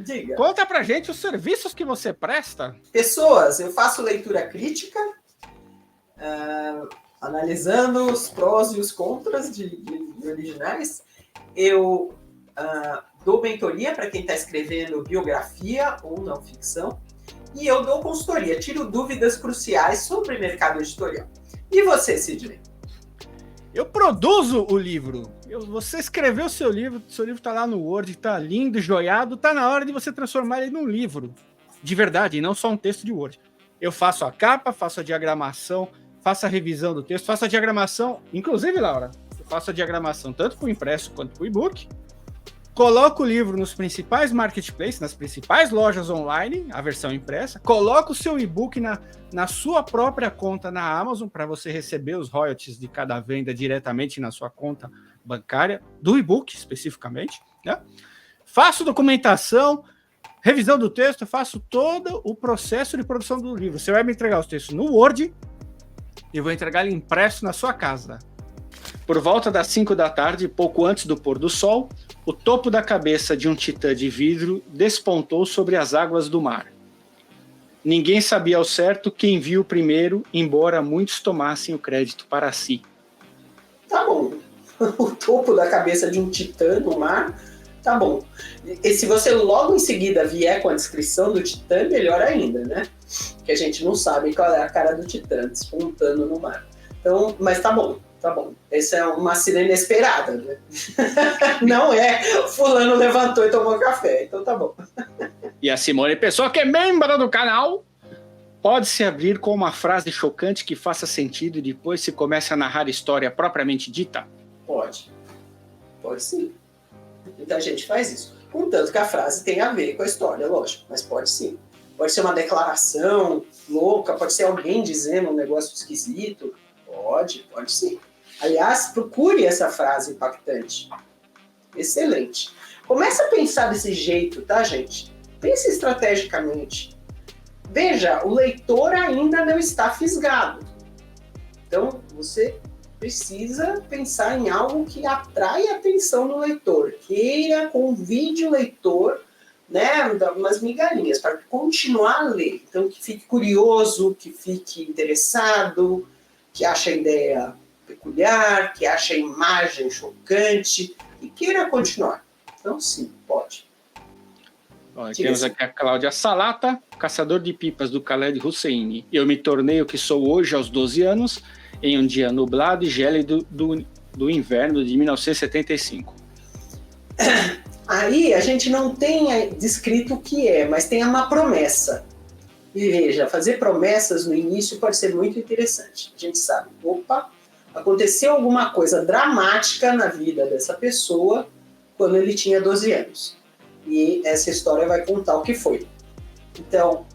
Diga. Conta pra gente os serviços que você presta. Pessoas, eu faço leitura crítica, analisando os prós e os contras de originais. Eu dou mentoria para quem está escrevendo biografia ou não ficção. E eu dou consultoria, tiro dúvidas cruciais sobre mercado editorial. E você, Sidney? Eu produzo o livro. Você escreveu o seu livro está lá no Word, está lindo, joiado, está na hora de você transformar ele num livro. De verdade, e não só um texto de Word. Eu faço a capa, faço a diagramação, faço a revisão do texto, faço a diagramação, inclusive, Laura, eu faço a diagramação tanto para o impresso quanto para o e-book, coloco o livro nos principais marketplaces, nas principais lojas online, a versão impressa, coloco o seu e-book na sua própria conta na Amazon, para você receber os royalties de cada venda diretamente na sua conta bancária, do e-book especificamente, né? Faço documentação, revisão do texto, faço todo o processo de produção do livro. Você vai me entregar os textos no Word e eu vou entregar ele impresso na sua casa. Por volta das 5 da tarde, pouco antes do pôr do sol, o topo da cabeça de um titã de vidro despontou sobre as águas do mar. Ninguém sabia ao certo quem viu primeiro, embora muitos tomassem o crédito para si. Tá bom. O topo da cabeça de um titã no mar, tá bom. E se você logo em seguida vier com a descrição do titã, melhor ainda, né? Que a gente não sabe qual é a cara do titã despontando no mar. Então, mas tá bom. Tá bom, essa é uma cena inesperada, né? Não é fulano levantou e tomou café, então tá bom. E a Simone Pessoa, que é membro do canal, pode se abrir com uma frase chocante que faça sentido e depois se comece a narrar a história propriamente dita? Pode sim. Muita gente faz isso. Contanto que a frase tem a ver com a história, lógico, mas pode sim. Pode ser uma declaração louca, pode ser alguém dizendo um negócio esquisito, pode sim. Aliás, procure essa frase impactante. Excelente. Comece a pensar desse jeito, tá, gente? Pense estrategicamente. Veja, o leitor ainda não está fisgado. Então, você precisa pensar em algo que atrai a atenção do leitor. Convide o leitor, né, umas migalhinhas, para continuar a ler. Então, que fique curioso, que fique interessado, que ache a ideia peculiar, que acha a imagem chocante e queira continuar. Então, sim, pode. Bom, temos aqui a Cláudia Salata, caçador de pipas do Khaled Hosseini. Eu me tornei o que sou hoje aos 12 anos, em um dia nublado e gélido do inverno de 1975. Aí a gente não tem descrito o que é, mas tem uma promessa. E veja, fazer promessas no início pode ser muito interessante. A gente sabe, aconteceu alguma coisa dramática na vida dessa pessoa quando ele tinha 12 anos. E essa história vai contar o que foi. Então,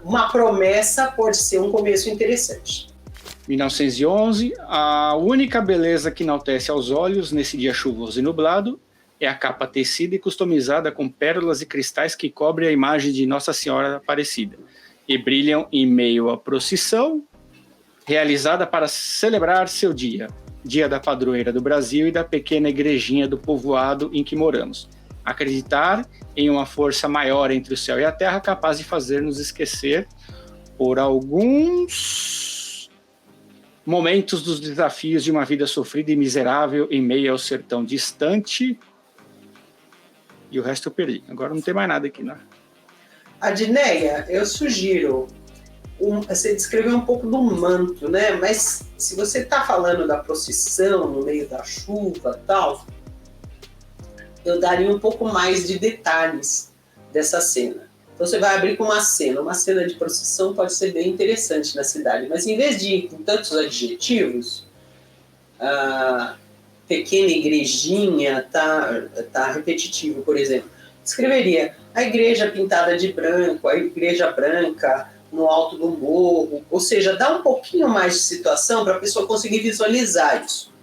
uma promessa pode ser um começo interessante. 1911, a única beleza que enaltece aos olhos nesse dia chuvoso e nublado é a capa tecida e customizada com pérolas e cristais que cobre a imagem de Nossa Senhora Aparecida e brilham em meio à procissão realizada para celebrar seu dia da padroeira do Brasil e da pequena igrejinha do povoado em que moramos. Acreditar em uma força maior entre o céu e a terra capaz de fazer-nos esquecer por alguns momentos dos desafios de uma vida sofrida e miserável em meio ao sertão distante. E o resto eu perdi. Agora não tem mais nada aqui, né? Adneia, eu sugiro você descreveu um pouco do manto, né? Mas se você está falando da procissão no meio da chuva e tal, eu daria um pouco mais de detalhes dessa cena. Então você vai abrir com uma cena de procissão pode ser bem interessante na cidade, mas em vez de ir com tantos adjetivos, pequena igrejinha tá repetitivo, por exemplo. Escreveria a igreja pintada de branco, a igreja branca no alto do morro, ou seja, dá um pouquinho mais de situação para a pessoa conseguir visualizar isso.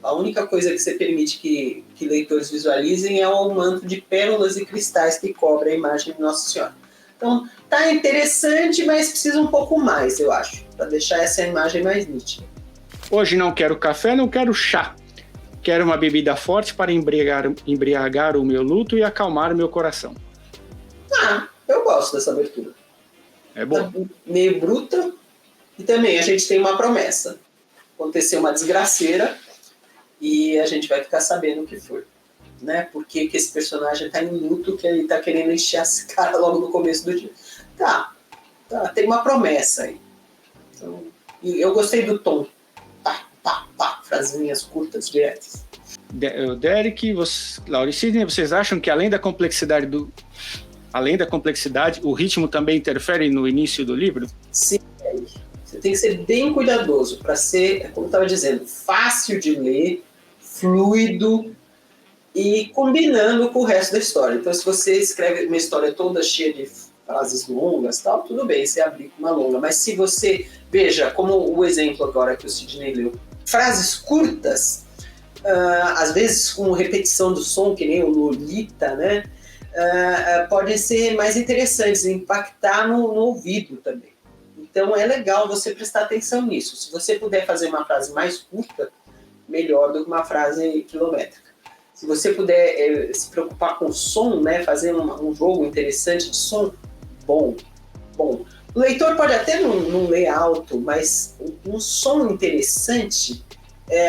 A única coisa que você permite que leitores visualizem é o manto de pérolas e cristais que cobre a imagem de Nossa Senhora. Então, tá interessante, mas precisa um pouco mais, eu acho, para deixar essa imagem mais nítida. Hoje não quero café, não quero chá. Quero uma bebida forte para embriagar o meu luto e acalmar o meu coração. Eu gosto dessa abertura. É bom. Tá meio bruta. E também a gente tem uma promessa. Aconteceu uma desgraceira e a gente vai ficar sabendo o que foi. Né? Porque que esse personagem está em luto, que ele está querendo encher essa cara logo no começo do dia. Tá, tem uma promessa aí. Então, e eu gostei do tom. Frasinhas curtas, diretas. Derek, Laura e Sidney, vocês acham que além da complexidade, o ritmo também interfere no início do livro? Sim, você tem que ser bem cuidadoso para ser, como eu estava dizendo, fácil de ler, fluido e combinando com o resto da história. Então, se você escreve uma história toda cheia de frases longas, tal, tudo bem, você abrir com uma longa. Mas se você, veja, como o exemplo agora que o Sidney leu, frases curtas, às vezes com repetição do som, que nem o Lolita, né? Podem ser mais interessantes, impactar no ouvido também. Então é legal você prestar atenção nisso. Se você puder fazer uma frase mais curta, melhor do que uma frase quilométrica. Se você puder se preocupar com o som, né? Fazer um jogo interessante de som, bom. O leitor pode até não ler alto, mas um som interessante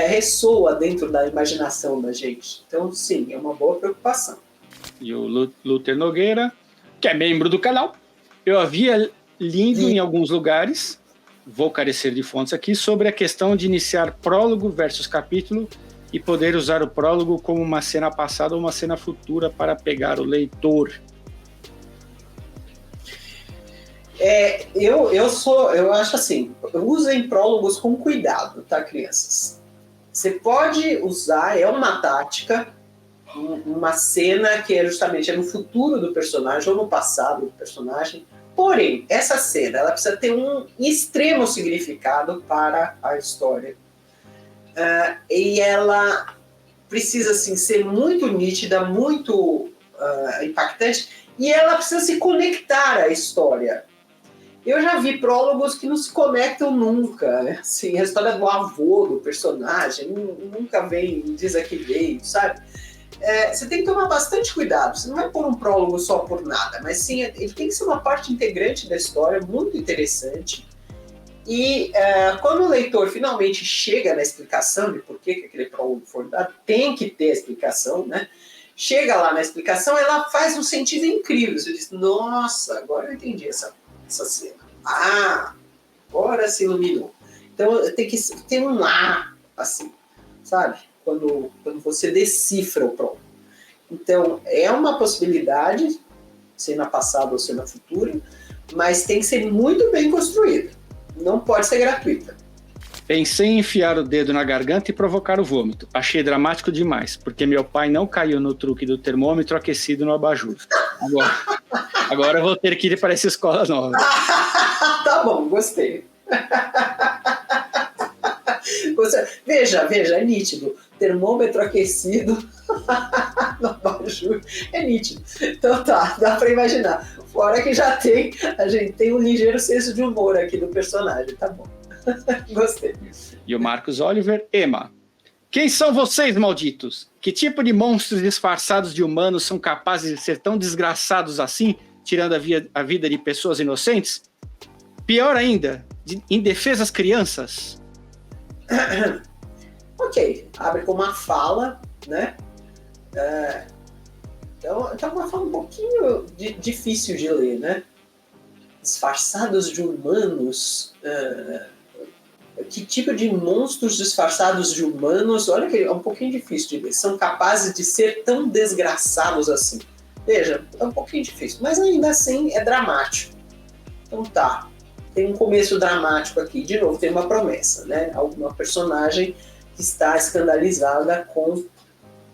ressoa dentro da imaginação da gente. Então, sim, é uma boa preocupação. E o Luther Nogueira, que é membro do canal, eu havia lido em alguns lugares, vou carecer de fontes aqui, sobre a questão de iniciar prólogo versus capítulo e poder usar o prólogo como uma cena passada ou uma cena futura para pegar o leitor. Eu acho assim, usem prólogos com cuidado, tá, crianças? Você pode usar, é uma tática, uma cena que justamente no futuro do personagem ou no passado do personagem, porém, essa cena ela precisa ter um extremo significado para a história. E ela precisa assim, ser muito nítida, muito impactante, e ela precisa se conectar à história. Eu já vi prólogos que não se conectam nunca, né? Assim, a história do avô do personagem nunca diz a que veio, sabe? Você tem que tomar bastante cuidado. Você não vai pôr um prólogo só por nada, mas sim, ele tem que ser uma parte integrante da história, muito interessante. E quando o leitor finalmente chega na explicação de por que aquele prólogo foi dado, tem que ter a explicação, né? Chega lá na explicação, ela faz um sentido incrível. Você diz, nossa, agora eu entendi essa cena. Agora se iluminou. Então tem que ter um assim, sabe? Quando você decifra o prólogo. Então é uma possibilidade, cena passada ou cena futura, mas tem que ser muito bem construída. Não pode ser gratuita. Pensei em enfiar o dedo na garganta e provocar o vômito. Achei dramático demais, porque meu pai não caiu no truque do termômetro aquecido no abajur. Agora eu vou ter que ir para essa escola nova. Tá bom, gostei. Veja, é nítido. Termômetro aquecido no abajur é nítido. Então tá, dá para imaginar. Fora que a gente tem um ligeiro senso de humor aqui do personagem, tá bom. Gostei. E o Marcos Oliver, Emma. Quem são vocês, malditos? Que tipo de monstros disfarçados de humanos são capazes de ser tão desgraçados assim, tirando a vida de pessoas inocentes? Pior ainda, indefesas crianças? Ok, abre com uma fala, né? Então uma fala um pouquinho difícil de ler, né? Disfarçados de humanos... que tipo de monstros disfarçados de humanos, olha que é um pouquinho difícil de ler, são capazes de ser tão desgraçados assim. Veja, é um pouquinho difícil, mas ainda assim é dramático. Então tá, tem um começo dramático aqui, de novo tem uma promessa, né? Alguma personagem que está escandalizada com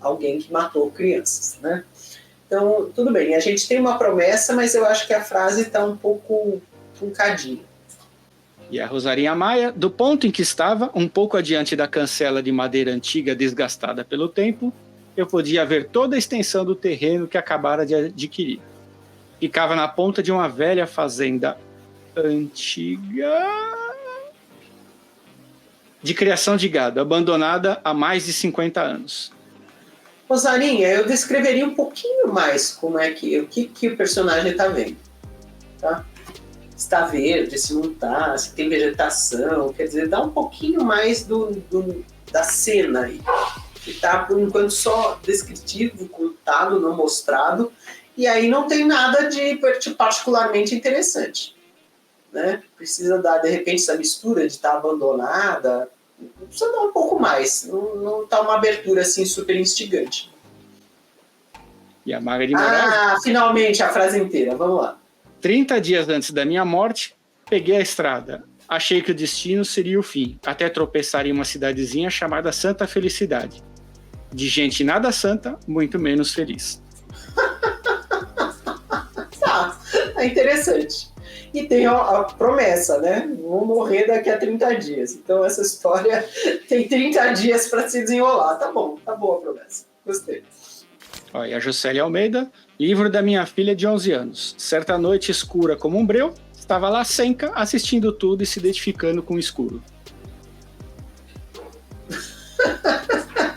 alguém que matou crianças, né? Então, tudo bem, a gente tem uma promessa, mas eu acho que a frase está um pouco truncadinha. E a Rosarinha Maia, do ponto em que estava, um pouco adiante da cancela de madeira antiga desgastada pelo tempo, eu podia ver toda a extensão do terreno que acabara de adquirir. Ficava na ponta de uma velha fazenda antiga... de criação de gado, abandonada há mais de 50 anos. Rosarinha, eu descreveria um pouquinho mais como é que o personagem está vendo. Tá? Se está verde, se não está, se tem vegetação, quer dizer, dá um pouquinho mais da cena aí. Que está, por enquanto, só descritivo, contado, não mostrado, e aí não tem nada de particularmente interessante. Né? Precisa dar, de repente, essa mistura de estar abandonada, precisa dar um pouco mais, não está uma abertura assim super instigante. E a Maga de Moraes... finalmente a frase inteira, vamos lá. 30 dias antes da minha morte, peguei a estrada. Achei que o destino seria o fim, até tropeçar em uma cidadezinha chamada Santa Felicidade. De gente nada santa, muito menos feliz. Tá, é interessante. E tem a promessa, né? Vou morrer daqui a 30 dias. Então essa história tem 30 dias para se desenrolar. Tá bom, tá boa a promessa. Gostei. Olha, a Juscelia Almeida, livro da minha filha de 11 anos. Certa noite escura como um breu, estava lá Senka assistindo tudo e se identificando com o escuro.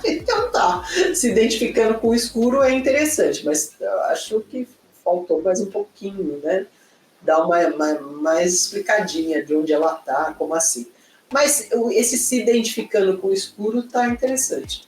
Então tá, se identificando com o escuro é interessante, mas eu acho que faltou mais um pouquinho, né? Dar uma mais explicadinha de onde ela tá, como assim. Mas esse se identificando com o escuro tá interessante.